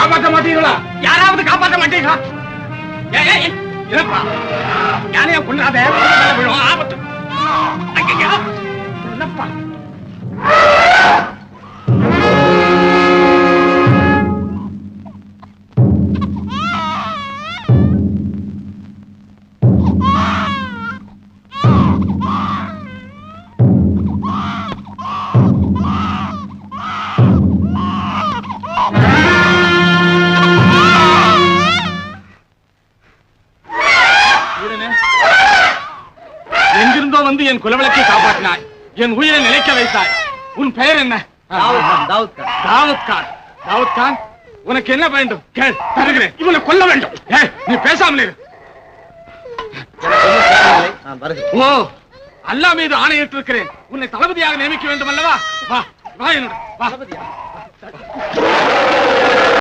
காப்பாற்ற மாட்டீங்களா? யாராவது காப்பாற்ற மாட்டீங்களா? யானைய கொண்டாத விழும் ஆபத்து. என்னப்பா எங்கிருந்தோ வந்து என் குலவிளக்கை காப்பாற்றினாய், என் உயிரை நிலைக்க வைத்தாய். உன் பெயர் என்ன? தாவூத் கான். உனக்கு என்ன வேண்டும்? கேள், தருகிறேன். இவனை கொல்ல வேண்டும். நீ பேசாமல் இரு. ஓ, அல்லாஹ் மீது ஆணையிட்டு இருக்கிறேன். உன்னை தளபதியாக நியமிக்க வேண்டும் அல்லவா? வா வா என்னோட வா.